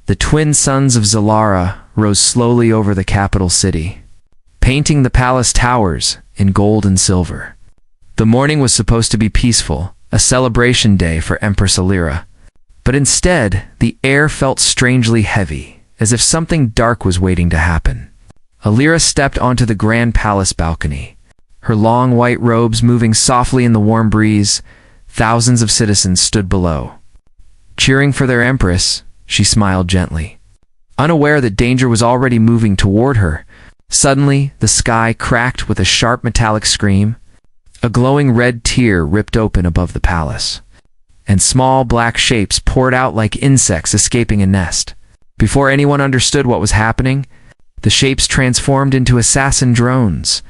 The twin suns of Zalara rose slowly over the capital city, painting the palace towers in gold and silver. The morning was supposed to be peaceful, a celebration day for Empress Alira. But instead, the air felt strangely heavy, as if something dark was waiting to happen. Alira stepped onto the grand palace balcony, her long white robes moving softly in the warm breeze. Thousands of citizens stood below. Cheering for their empress, she smiled gently. Unaware that danger was already moving toward her, suddenly the sky cracked with a sharp metallic scream. A glowing red tear ripped open above the palace, and small black shapes poured out like insects escaping a nest. Before anyone understood what was happening, the shapes transformed into assassin drones.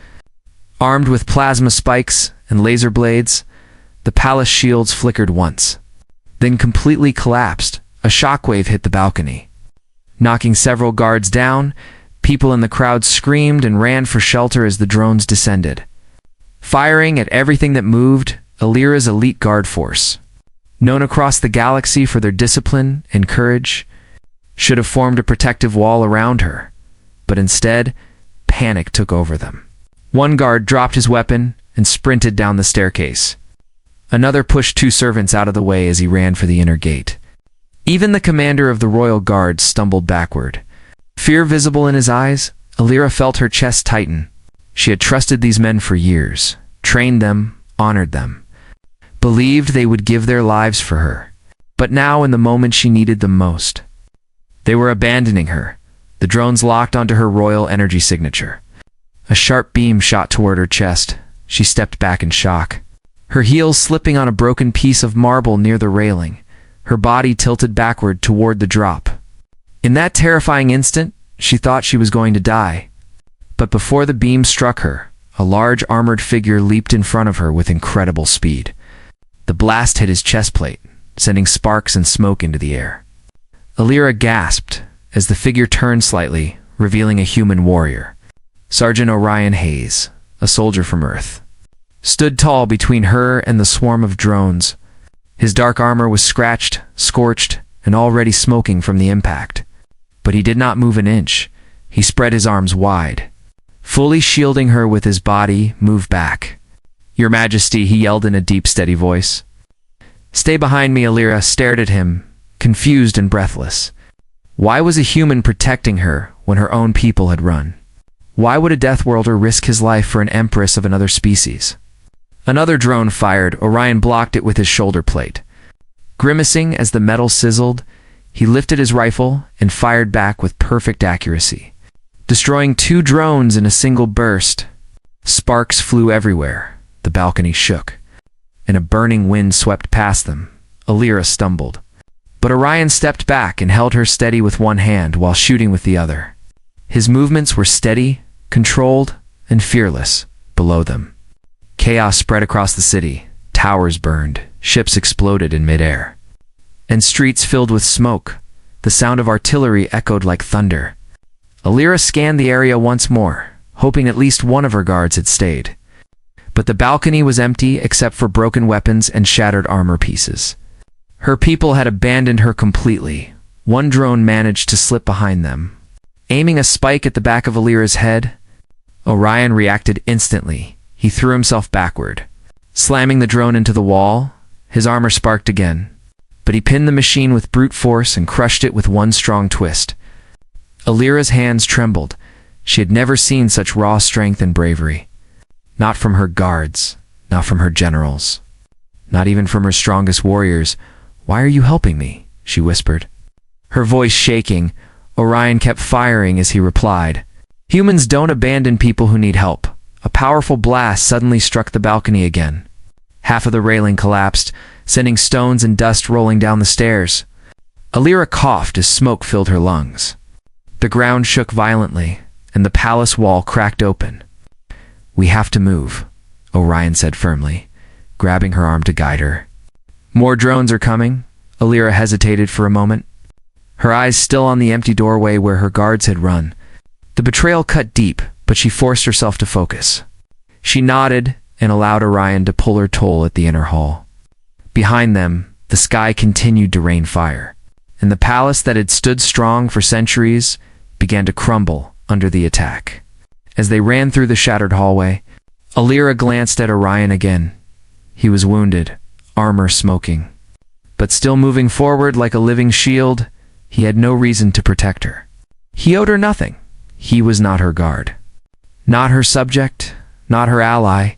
Armed with plasma spikes and laser blades, the palace shields flickered once, then completely collapsed. A shockwave hit the balcony, knocking several guards down. People in the crowd screamed and ran for shelter as the drones descended, firing at everything that moved. Alira's elite guard force, known across the galaxy for their discipline and courage, should have formed a protective wall around her, but instead, panic took over them. One guard dropped his weapon and sprinted down the staircase. Another pushed two servants out of the way as he ran for the inner gate. Even the commander of the royal guard stumbled backward. Fear visible in his eyes, Alira felt her chest tighten. She had trusted these men for years, trained them, honored them, believed they would give their lives for her. But now, in the moment she needed them most, they were abandoning her. The drones locked onto her royal energy signature. A sharp beam shot toward her chest. She stepped back in shock, her heels slipping on a broken piece of marble near the railing, her body tilted backward toward the drop. In that terrifying instant, she thought she was going to die. But before the beam struck her, a large armored figure leaped in front of her with incredible speed. The blast hit his chest plate, sending sparks and smoke into the air. Alira gasped as the figure turned slightly, revealing a human warrior. Sergeant Orion Hayes, a soldier from Earth, stood tall between her and the swarm of drones. His dark armor was scratched, scorched, and already smoking from the impact. But he did not move an inch. He spread his arms wide, fully shielding her with his body. "Move back, Your Majesty," he yelled in a deep, steady voice. "Stay behind me." Alira stared at him, confused and breathless. Why was a human protecting her when her own people had run? Why would a Deathworlder risk his life for an empress of another species? Another drone fired. Orion blocked it with his shoulder plate. Grimacing as the metal sizzled, he lifted his rifle and fired back with perfect accuracy, destroying two drones in a single burst. Sparks flew everywhere. The balcony shook, and a burning wind swept past them. Alira stumbled, but Orion stepped back and held her steady with one hand while shooting with the other. His movements were steady, controlled, and fearless. Below them, chaos spread across the city. Towers burned, ships exploded in midair, and streets filled with smoke. The sound of artillery echoed like thunder. Alira scanned the area once more, hoping at least one of her guards had stayed. But the balcony was empty except for broken weapons and shattered armor pieces. Her people had abandoned her completely. One drone managed to slip behind them, aiming a spike at the back of Alira's head. Orion reacted instantly. He threw himself backward, slamming the drone into the wall. His armor sparked again, but he pinned the machine with brute force and crushed it with one strong twist. Alira's hands trembled. She had never seen such raw strength and bravery. Not from her guards, not from her generals, not even from her strongest warriors. "Why are you helping me?" she whispered, her voice shaking. Orion kept firing as he replied, "Humans don't abandon people who need help." A powerful blast suddenly struck the balcony again. Half of the railing collapsed, sending stones and dust rolling down the stairs. Alira coughed as smoke filled her lungs. The ground shook violently, and the palace wall cracked open. "We have to move," Orion said firmly, grabbing her arm to guide her. "More drones are coming." Alira hesitated for a moment, her eyes still on the empty doorway where her guards had run. The betrayal cut deep, but she forced herself to focus. She nodded and allowed Orion to pull her toll at the inner hall. Behind them, the sky continued to rain fire. and the palace that had stood strong for centuries began to crumble under the attack. As they ran through the shattered hallway, Alira glanced at Orion again. He was wounded, armor smoking. But still moving forward like a living shield, he had no reason to protect her. He owed her nothing. He was not her guard. Not her subject, not her ally,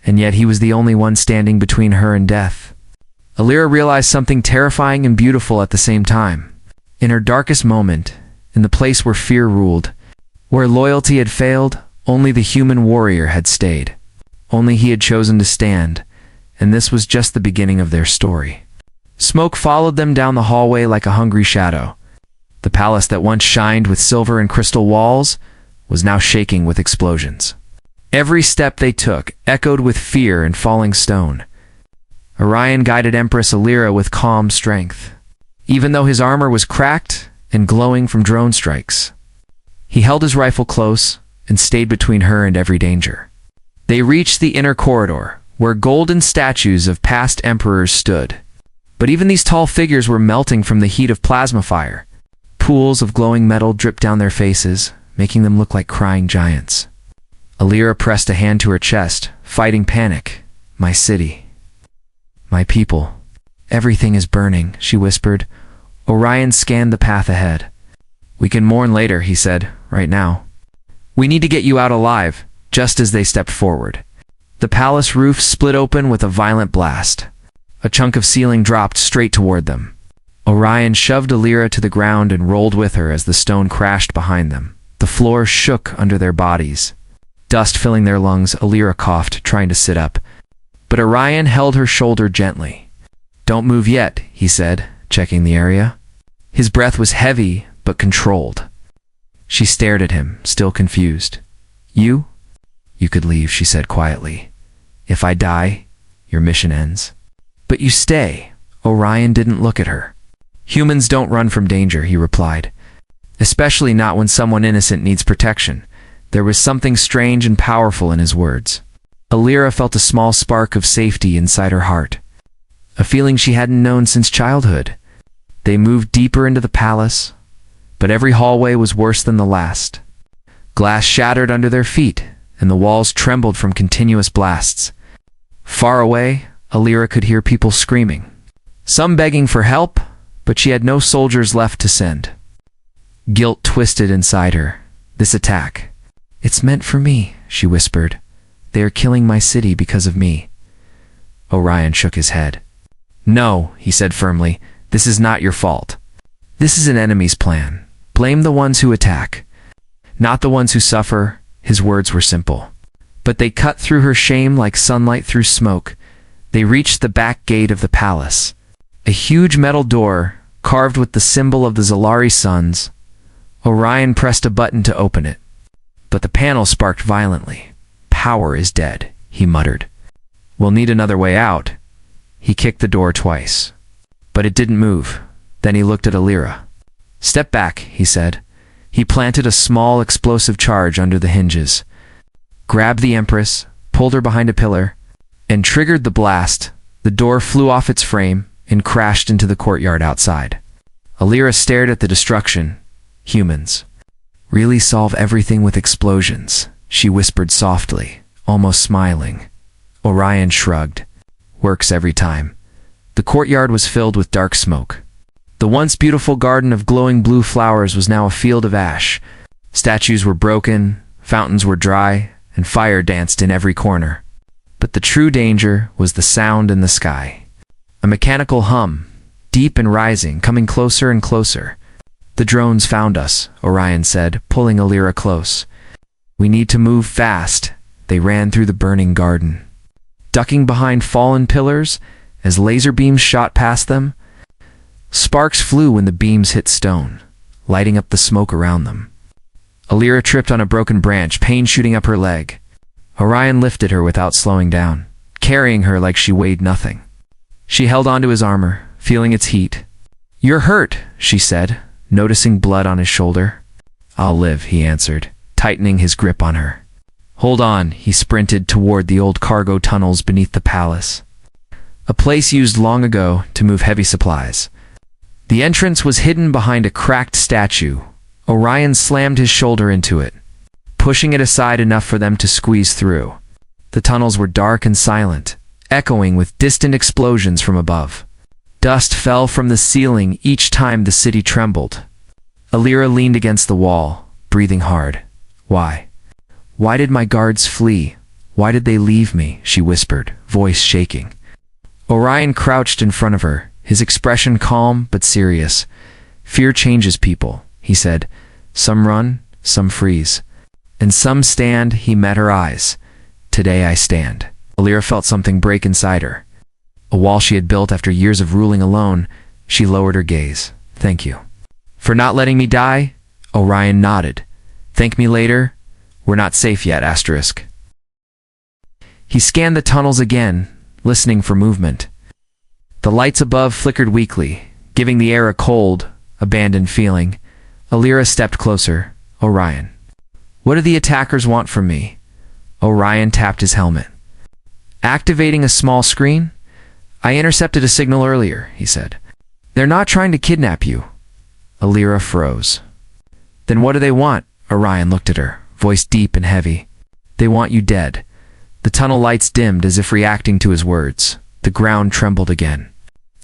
and yet he was the only one standing between her and death. Alira realized something terrifying and beautiful at the same time. In her darkest moment, in the place where fear ruled, where loyalty had failed, only the human warrior had stayed. Only he had chosen to stand, and this was just the beginning of their story. Smoke followed them down the hallway like a hungry shadow. The palace that once shined with silver and crystal walls was now shaking with explosions. Every step they took echoed with fear and falling stone. Orion guided Empress Alira with calm strength, even though his armor was cracked and glowing from drone strikes. He held his rifle close and stayed between her and every danger. They reached the inner corridor, where golden statues of past emperors stood. But even these tall figures were melting from the heat of plasma fire. Pools of glowing metal dripped down their faces, making them look like crying giants. Alira pressed a hand to her chest, fighting panic. "My city. My people. Everything is burning," she whispered. Orion scanned the path ahead. "We can mourn later," he said. "Right now. We need to get you out alive." Just as they stepped forward, the palace roof split open with a violent blast. A chunk of ceiling dropped straight toward them. Orion shoved Alira to the ground and rolled with her as the stone crashed behind them. The floor shook under their bodies. Dust filling their lungs, Alira coughed, trying to sit up. But Orion held her shoulder gently. "Don't move yet," he said, checking the area. His breath was heavy, but controlled. She stared at him, still confused. "You? You could leave," she said quietly. "If I die, your mission ends." "But you stay." Orion didn't look at her. "Humans don't run from danger," he replied. "Especially not when someone innocent needs protection." There was something strange and powerful in his words. Alira felt a small spark of safety inside her heart, a feeling she hadn't known since childhood. They moved deeper into the palace, but every hallway was worse than the last. Glass shattered under their feet, and the walls trembled from continuous blasts. Far away, Alira could hear people screaming, some begging for help, but she had no soldiers left to send. Guilt twisted inside her. This attack. "It's meant for me," she whispered. "They are killing my city because of me." Orion shook his head. "No," he said firmly, "this is not your fault. This is an enemy's plan. Blame the ones who attack, not the ones who suffer." His words were simple, but they cut through her shame like sunlight through smoke. They reached the back gate of the palace, a huge metal door carved with the symbol of the Zalari suns. Orion pressed a button to open it, but the panel sparked violently. "Power is dead," he muttered. "We'll need another way out." He kicked the door twice, but it didn't move. Then he looked at Alira. "Step back," he said. He planted a small explosive charge under the hinges, grabbed the Empress, pulled her behind a pillar, and triggered the blast. The door flew off its frame and crashed into the courtyard outside. Alira stared at the destruction. "Humans really solve everything with explosions," she whispered softly, almost smiling. Orion shrugged. "Works every time." The courtyard was filled with dark smoke. The once beautiful garden of glowing blue flowers was now a field of ash. Statues were broken, fountains were dry, and fire danced in every corner. But the true danger was the sound in the sky. A mechanical hum, deep and rising, coming closer and closer. "The drones found us," Orion said, pulling Alira close. "We need to move fast." They ran through the burning garden, ducking behind fallen pillars as laser beams shot past them. Sparks flew when the beams hit stone, lighting up the smoke around them. Alira tripped on a broken branch, pain shooting up her leg. Orion lifted her without slowing down, carrying her like she weighed nothing. She held onto his armor, feeling its heat. "You're hurt," she said, noticing blood on his shoulder. "I'll live," he answered, tightening his grip on her. "Hold on," he sprinted toward the old cargo tunnels beneath the palace, a place used long ago to move heavy supplies. The entrance was hidden behind a cracked statue. Orion slammed his shoulder into it, pushing it aside enough for them to squeeze through. The tunnels were dark and silent, echoing with distant explosions from above. Dust fell from the ceiling each time the city trembled. Alira leaned against the wall, breathing hard. Why? Why did my guards flee? Why did they leave me? She whispered, voice shaking. Orion crouched in front of her, his expression calm but serious. Fear changes people, he said. Some run, some freeze. And some stand. He met her eyes. Today I stand. Alira felt something break inside her. A wall she had built after years of ruling alone. She lowered her gaze. Thank you. For not letting me die? Orion nodded. Thank me later? We're not safe yet, asterisk. He scanned the tunnels again, listening for movement. The lights above flickered weakly, giving the air a cold, abandoned feeling. Alira stepped closer. Orion. What do the attackers want from me? Orion tapped his helmet. Activating a small screen? I intercepted a signal earlier, he said. They're not trying to kidnap you. Alira froze. Then what do they want? Orion looked at her, voice deep and heavy. They want you dead. The tunnel lights dimmed as if reacting to his words. The ground trembled again.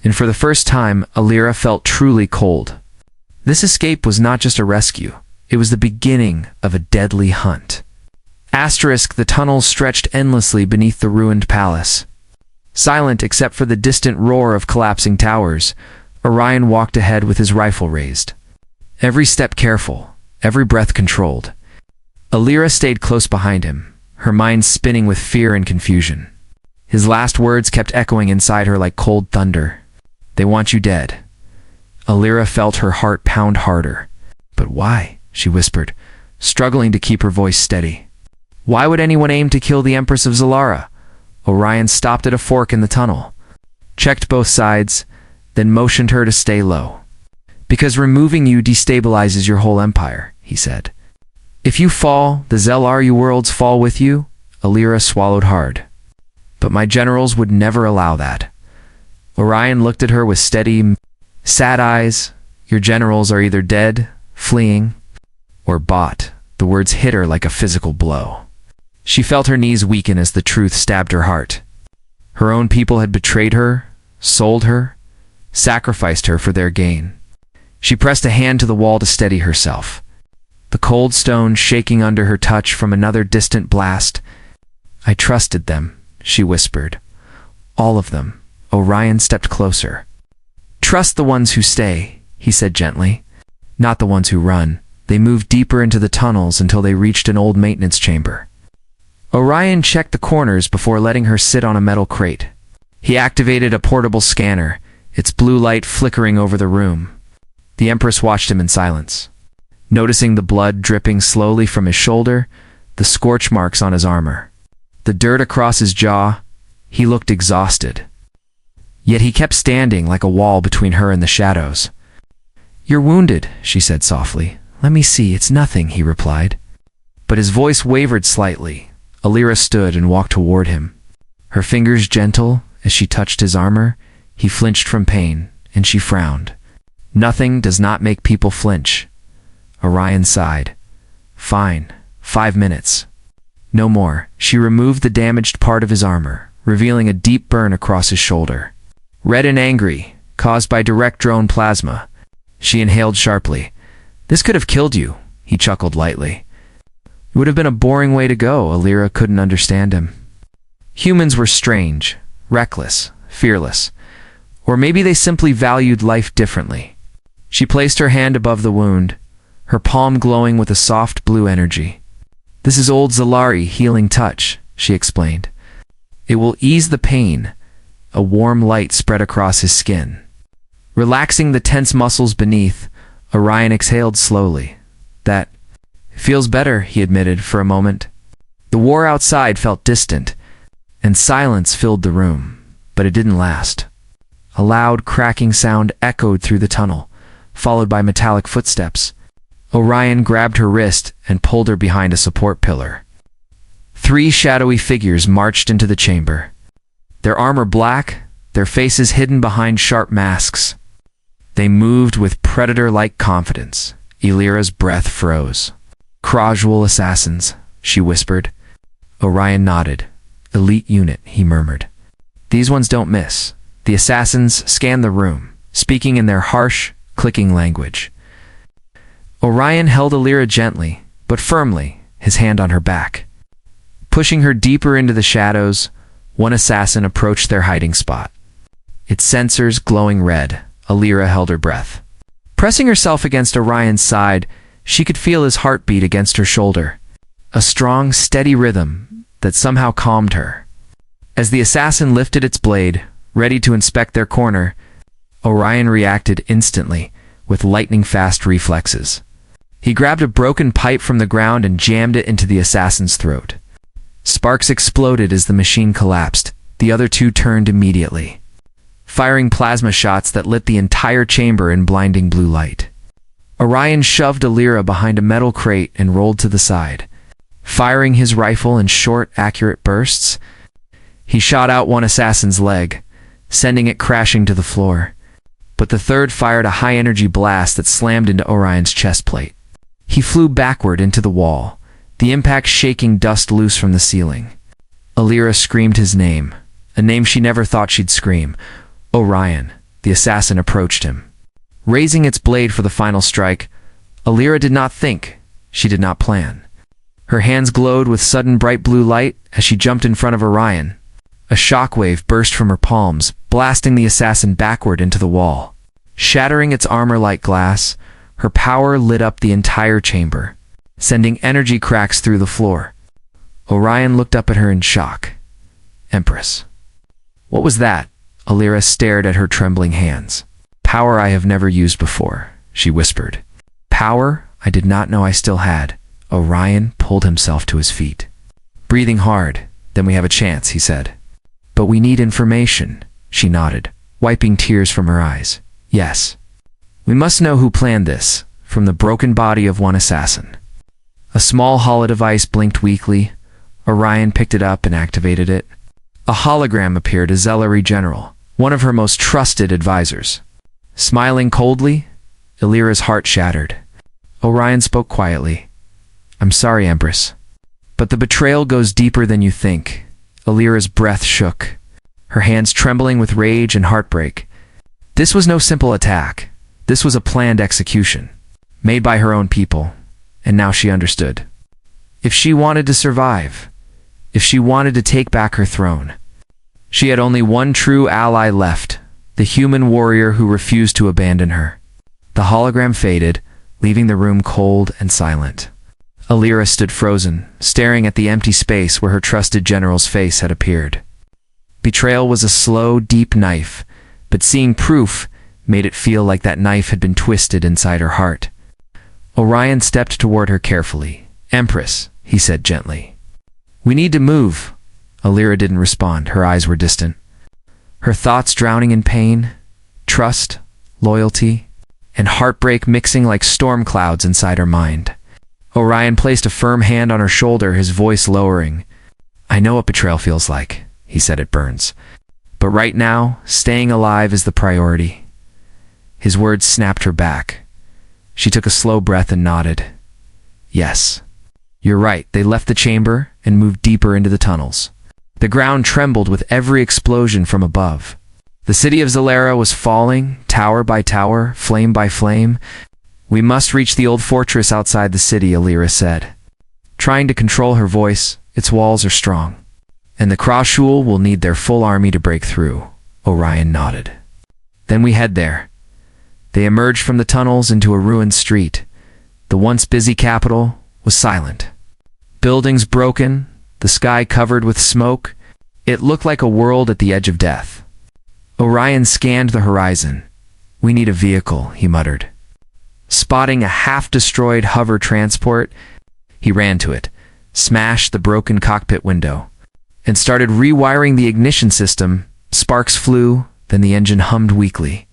And for the first time, Alira felt truly cold. This escape was not just a rescue. It was the beginning of a deadly hunt. Asterisk, the tunnels stretched endlessly beneath the ruined palace. Silent except for the distant roar of collapsing towers, Orion walked ahead with his rifle raised. Every step careful, every breath controlled. Alira stayed close behind him, her mind spinning with fear and confusion. His last words kept echoing inside her like cold thunder. They want you dead. Alira felt her heart pound harder. But why? She whispered, struggling to keep her voice steady. Why would anyone aim to kill the Empress of Zalara? Orion stopped at a fork in the tunnel, checked both sides, then motioned her to stay low. Because removing you destabilizes your whole empire, he said. If you fall, the Zelaru worlds fall with you. Alira swallowed hard. But my generals would never allow that. Orion looked at her with steady, sad eyes. Your generals are either dead, fleeing, or bought. The words hit her like a physical blow. She felt her knees weaken as the truth stabbed her heart. Her own people had betrayed her, sold her, sacrificed her for their gain. She pressed a hand to the wall to steady herself, the cold stone shaking under her touch from another distant blast. I trusted them, she whispered. All of them. Orion stepped closer. Trust the ones who stay, he said gently, not the ones who run. They moved deeper into the tunnels until they reached an old maintenance chamber. Orion checked the corners before letting her sit on a metal crate. He activated a portable scanner, its blue light flickering over the room. The Empress watched him in silence, noticing the blood dripping slowly from his shoulder, the scorch marks on his armor, the dirt across his jaw. He looked exhausted. Yet he kept standing like a wall between her and the shadows. You're wounded, she said softly. Let me see, it's nothing, he replied. But his voice wavered slightly. Alira stood and walked toward him. Her fingers gentle as she touched his armor. He flinched from pain, and she frowned. Nothing does not make people flinch. Orion sighed. Fine, 5 minutes. No more. She removed the damaged part of his armor, revealing a deep burn across his shoulder. Red and angry, caused by direct drone plasma. She inhaled sharply. This could have killed you, he chuckled lightly. It would have been a boring way to go. Alira couldn't understand him. Humans were strange, reckless, fearless. Or maybe they simply valued life differently. She placed her hand above the wound, her palm glowing with a soft blue energy. This is old Zelaru healing touch, she explained. It will ease the pain. A warm light spread across his skin. Relaxing the tense muscles beneath, Orion exhaled slowly. That feels better, he admitted for a moment. The war outside felt distant, and silence filled the room, but it didn't last. A loud cracking sound echoed through the tunnel, followed by metallic footsteps. Orion grabbed her wrist and pulled her behind a support pillar. 3 shadowy figures marched into the chamber, their armor black, their faces hidden behind sharp masks. They moved with predator-like confidence. Illyra's breath froze. "Casual assassins," she whispered. Orion nodded. "Elite unit," he murmured. "These ones don't miss." The assassins scanned the room, speaking in their harsh, clicking language. Orion held Illyra gently, but firmly, his hand on her back. Pushing her deeper into the shadows, one assassin approached their hiding spot. Its sensors glowing red, Illyra held her breath. Pressing herself against Orion's side, she could feel his heartbeat against her shoulder. A strong, steady rhythm that somehow calmed her. As the assassin lifted its blade, ready to inspect their corner, Orion reacted instantly, with lightning-fast reflexes. He grabbed a broken pipe from the ground and jammed it into the assassin's throat. Sparks exploded as the machine collapsed. The other two turned immediately, firing plasma shots that lit the entire chamber in blinding blue light. Orion shoved Illyra behind a metal crate and rolled to the side. Firing his rifle in short, accurate bursts, he shot out one assassin's leg, sending it crashing to the floor. But the third fired a high-energy blast that slammed into Orion's chest plate. He flew backward into the wall, the impact shaking dust loose from the ceiling. Illyra screamed his name, a name she never thought she'd scream. Orion. The assassin approached him. Raising its blade for the final strike, Illyra did not think, she did not plan. Her hands glowed with sudden bright blue light as she jumped in front of Orion. A shockwave burst from her palms, blasting the assassin backward into the wall. Shattering its armor like glass, her power lit up the entire chamber, sending energy cracks through the floor. Orion looked up at her in shock. "Empress." "What was that?" Illyra stared at her trembling hands. "Power I have never used before," she whispered. "Power I did not know I still had." Orion pulled himself to his feet. Breathing hard, "Then we have a chance," he said. "But we need information," she nodded, wiping tears from her eyes. "Yes. We must know who planned this," from the broken body of one assassin. A small holodevice blinked weakly. Orion picked it up and activated it. A hologram appeared as Zellery General, one of her most trusted advisors. Smiling coldly, Illyra's heart shattered. Orion spoke quietly. "I'm sorry, Empress. But the betrayal goes deeper than you think." Illyra's breath shook, her hands trembling with rage and heartbreak. This was no simple attack. This was a planned execution, made by her own people, and now she understood. If she wanted to survive, if she wanted to take back her throne, she had only one true ally left, the human warrior who refused to abandon her. The hologram faded, leaving the room cold and silent. Illyra stood frozen, staring at the empty space where her trusted general's face had appeared. Betrayal was a slow, deep knife, but seeing proof made it feel like that knife had been twisted inside her heart. Orion stepped toward her carefully. "Empress," he said gently. "We need to move." Illyra didn't respond. Her eyes were distant, her thoughts drowning in pain, trust, loyalty, and heartbreak mixing like storm clouds inside her mind. Orion placed a firm hand on her shoulder, his voice lowering. "I know what betrayal feels like," he said. "It burns. But right now, staying alive is the priority." His words snapped her back. She took a slow breath and nodded. "Yes, you're right." They left the chamber and moved deeper into the tunnels. The ground trembled with every explosion from above. The city of Zalera was falling, tower by tower, flame by flame. "We must reach the old fortress outside the city," Illyra said, trying to control her voice. "Its walls are strong, and the Krashul will need their full army to break through." Orion nodded. "Then we head there." They emerged from the tunnels into a ruined street. The once busy capital was silent. Buildings broken, the sky covered with smoke. It looked like a world at the edge of death. Orion scanned the horizon. "We need a vehicle," he muttered. Spotting a half-destroyed hover transport, he ran to it, smashed the broken cockpit window, and started rewiring the ignition system. Sparks flew, then the engine hummed weakly.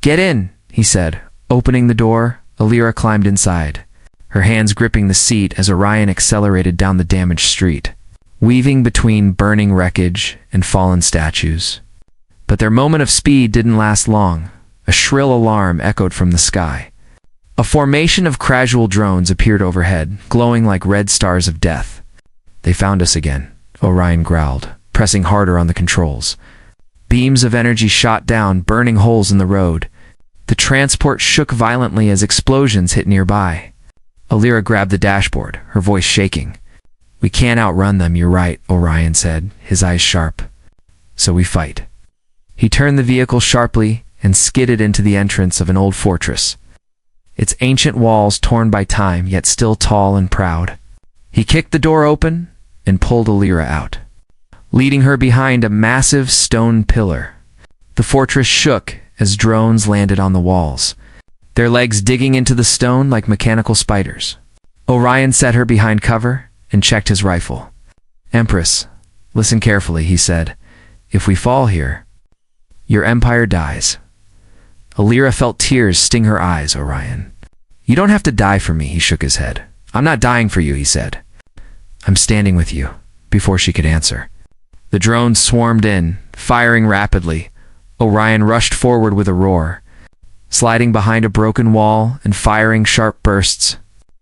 "Get in," he said, opening the door. Illyra climbed inside, her hands gripping the seat as Orion accelerated down the damaged street, weaving between burning wreckage and fallen statues. But their moment of speed didn't last long. A shrill alarm echoed from the sky. A formation of casual drones appeared overhead, glowing like red stars of death. "They found us again," Orion growled, pressing harder on the controls. Beams of energy shot down, burning holes in the road. The transport shook violently as explosions hit nearby. Alira grabbed the dashboard, her voice shaking. "We can't outrun them, you're right," Orion said, his eyes sharp. "So we fight." He turned the vehicle sharply and skidded into the entrance of an old fortress. Its ancient walls torn by time, yet still tall and proud. He kicked the door open and pulled Alira out, leading her behind a massive stone pillar. The fortress shook as drones landed on the walls, their legs digging into the stone like mechanical spiders. Orion set her behind cover and checked his rifle. "Empress, listen carefully," he said. "If we fall here, your empire dies." Alira felt tears sting her eyes. "Orion, you don't have to die for me," he shook his head. "I'm not dying for you," he said. "I'm standing with you." Before she could answer, the drones swarmed in, firing rapidly. Orion rushed forward with a roar, sliding behind a broken wall and firing sharp bursts.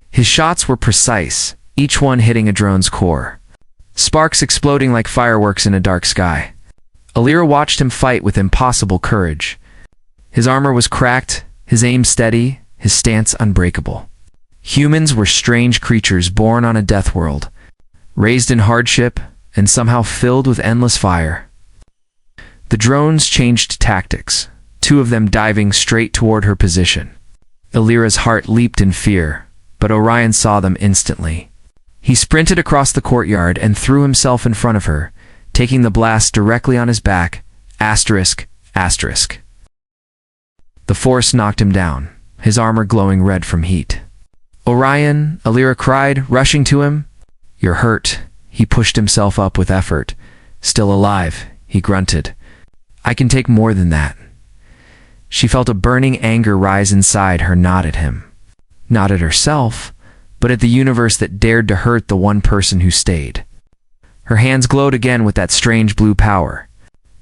His shots were precise, each one hitting a drone's core, sparks exploding like fireworks in a dark sky. Alira watched him fight with impossible courage. His armor was cracked, his aim steady, his stance unbreakable. Humans were strange creatures born on a death world, raised in hardship, and somehow filled with endless fire. The drones changed tactics, two of them diving straight toward her position. Alira's heart leaped in fear, but Orion saw them instantly. He sprinted across the courtyard and threw himself in front of her, taking the blast directly on his back. Asterisk, asterisk. The force knocked him down, his armor glowing red from heat. "Orion," Alira cried, rushing to him. "You're hurt." He pushed himself up with effort. "Still alive," he grunted. "I can take more than that." She felt a burning anger rise inside her, not at him, not at herself, but at the universe that dared to hurt the one person who stayed. Her hands glowed again with that strange blue power.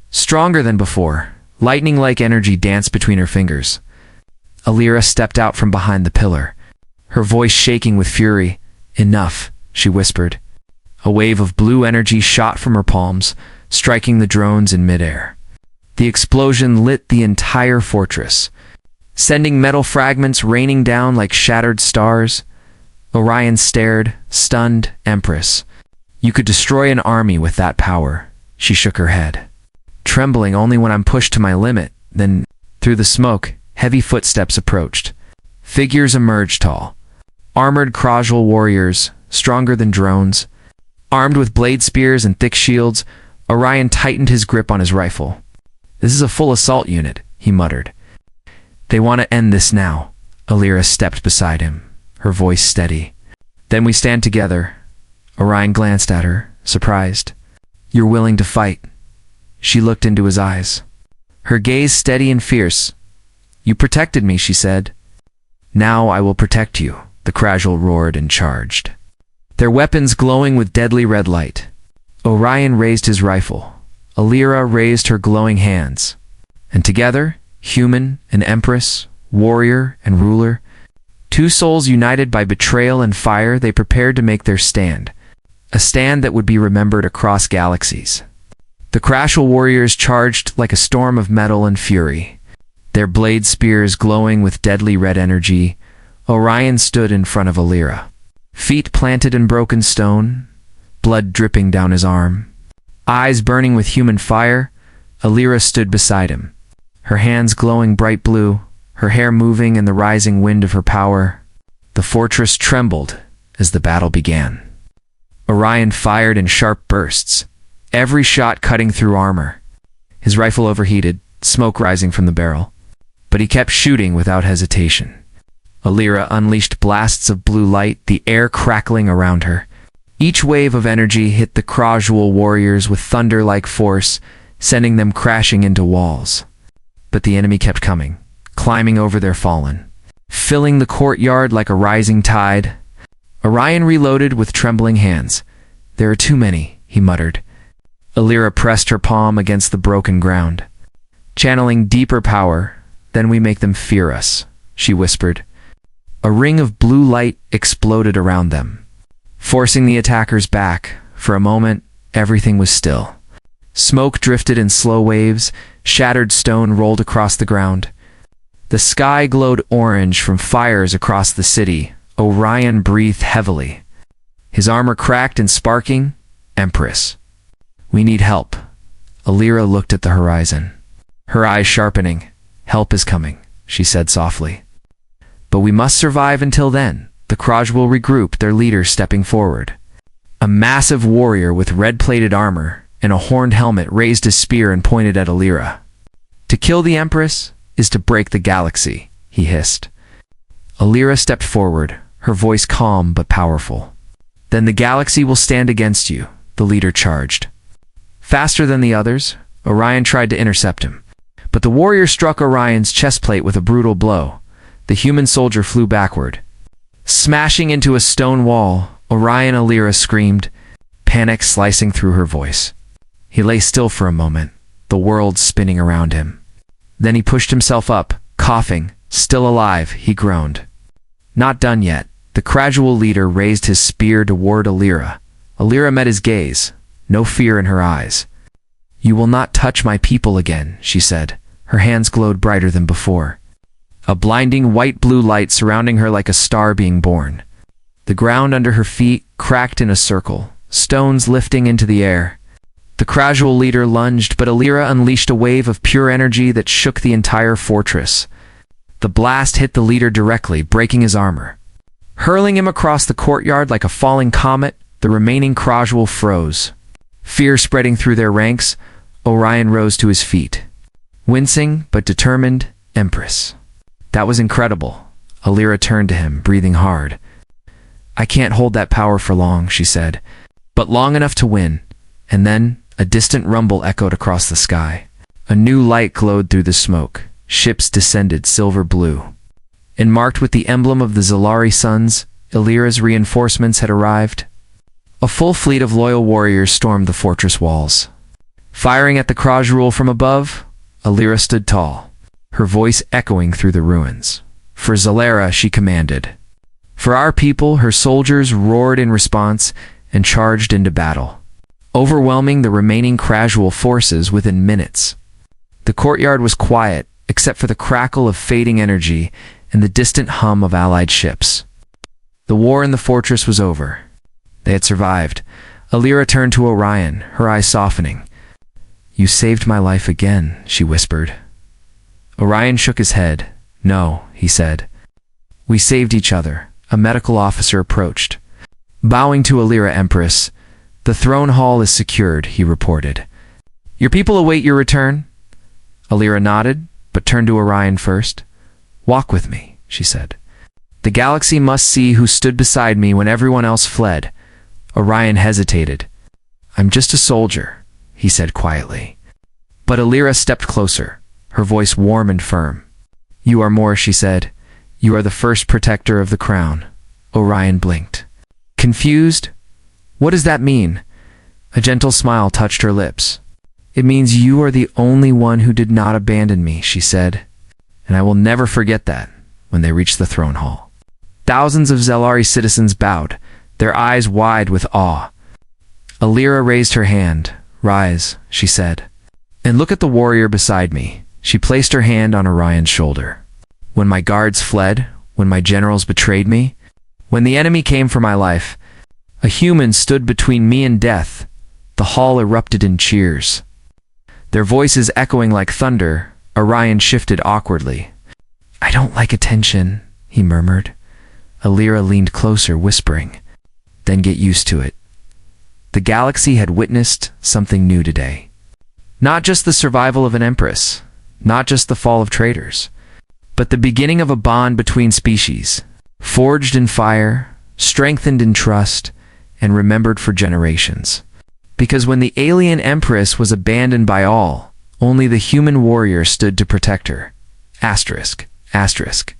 Stronger than before, lightning-like energy danced between her fingers. Alira stepped out from behind the pillar, her voice shaking with fury. "Enough," she whispered. A wave of blue energy shot from her palms, striking the drones in midair. The explosion lit the entire fortress, sending metal fragments raining down like shattered stars. Orion stared, stunned. "Empress, you could destroy an army with that power." She shook her head. "Trembling only when I'm pushed to my limit." Then, through the smoke, heavy footsteps approached. Figures emerged tall, armored casual warriors, stronger than drones. Armed with blade spears and thick shields, Orion tightened his grip on his rifle. "This is a full assault unit," he muttered. "They want to end this now." Alira stepped beside him, her voice steady. "Then we stand together." Orion glanced at her, surprised. "You're willing to fight?" She looked into his eyes, her gaze steady and fierce. "You protected me," she said. "Now I will protect you," the casual roared and charged, their weapons glowing with deadly red light. Orion raised his rifle. Alira raised her glowing hands. And together, human and empress, warrior and ruler, two souls united by betrayal and fire, they prepared to make their stand. A stand that would be remembered across galaxies. The casual warriors charged like a storm of metal and fury, their blade spears glowing with deadly red energy. Orion stood in front of Alira, feet planted in broken stone, blood dripping down his arm. Eyes burning with human fire, Alira stood beside him, her hands glowing bright blue, her hair moving in the rising wind of her power. The fortress trembled as the battle began. Orion fired in sharp bursts, every shot cutting through armor. His rifle overheated, smoke rising from the barrel, but he kept shooting without hesitation. Alira unleashed blasts of blue light, the air crackling around her. Each wave of energy hit the casual warriors with thunder-like force, sending them crashing into walls. But the enemy kept coming, climbing over their fallen, filling the courtyard like a rising tide. Orion reloaded with trembling hands. "There are too many," he muttered. Alira pressed her palm against the broken ground. Channeling deeper power, Then we make them fear us, she whispered. A ring of blue light exploded around them, forcing the attackers back. For a moment, everything was still. Smoke drifted in slow waves, shattered stone rolled across the ground. The sky glowed orange from fires across the city. Orion breathed heavily. His armor cracked and sparking. Empress. We need help. Alira looked at the horizon, her eyes sharpening. Help is coming, she said softly. But we must survive until then. The Kraj will regroup, their leader stepping forward. A massive warrior with red-plated armor and a horned helmet raised his spear and pointed at Alira. To kill the Empress is to break the galaxy, he hissed. Alira stepped forward, her voice calm but powerful. Then the galaxy will stand against you, the leader charged. Faster than the others, Orion tried to intercept him. But the warrior struck Orion's chestplate with a brutal blow. The human soldier flew backward. Smashing into a stone wall, Orion Alira screamed, panic slicing through her voice. He lay still for a moment, the world spinning around him. Then he pushed himself up, coughing. Still alive, he groaned. Not done yet. The gradual leader raised his spear toward Alira. Alira met his gaze, no fear in her eyes. You will not touch my people again, she said. Her hands glowed brighter than before. A blinding white-blue light surrounding her like a star being born. The ground under her feet cracked in a circle, stones lifting into the air. The gradual leader lunged, but Alira unleashed a wave of pure energy that shook the entire fortress. The blast hit the leader directly, breaking his armor. Hurling him across the courtyard like a falling comet, the remaining gradual froze. Fear spreading through their ranks, Orion rose to his feet. Wincing, but determined, Empress. That was incredible. Alira turned to him, breathing hard. I can't hold that power for long, she said, but long enough to win. And then, a distant rumble echoed across the sky. A new light glowed through the smoke. Ships descended silver blue. And marked with the emblem of the Zalari Sons, Alira's reinforcements had arrived. A full fleet of loyal warriors stormed the fortress walls. Firing at the Krajrul from above, Alira stood tall, her voice echoing through the ruins. For Zalera, she commanded. For our people, her soldiers roared in response and charged into battle, overwhelming the remaining Krajrul forces within minutes. The courtyard was quiet, except for the crackle of fading energy and the distant hum of allied ships. The war in the fortress was over. They had survived. Alira turned to Orion, her eyes softening. You saved my life again, she whispered. Orion shook his head. No, he said. We saved each other. A medical officer approached. Bowing to Alira, Empress, the throne hall is secured, he reported. Your people await your return? Alira nodded, but turned to Orion first. Walk with me, she said. The galaxy must see who stood beside me when everyone else fled. Orion hesitated. I'm just a soldier, he said quietly. But Alira stepped closer, her voice warm and firm. You are more, she said. You are the first protector of the crown. Orion blinked. Confused? What does that mean? A gentle smile touched her lips. It means you are the only one who did not abandon me, she said. And I will never forget that when they reached the throne hall. Thousands of Zalari citizens bowed, their eyes wide with awe. Alira raised her hand. Rise, she said. And look at the warrior beside me. She placed her hand on Orion's shoulder. When my guards fled, when my generals betrayed me, when the enemy came for my life, a human stood between me and death. The hall erupted in cheers. Their voices echoing like thunder, Orion shifted awkwardly. I don't like attention, he murmured. Alira leaned closer, whispering, Then get used to it. The galaxy had witnessed something new today. Not just the survival of an empress, not just the fall of traitors, but the beginning of a bond between species, forged in fire, strengthened in trust, and remembered for generations. Because when the alien empress was abandoned by all, only the human warrior stood to protect her. Asterisk, asterisk.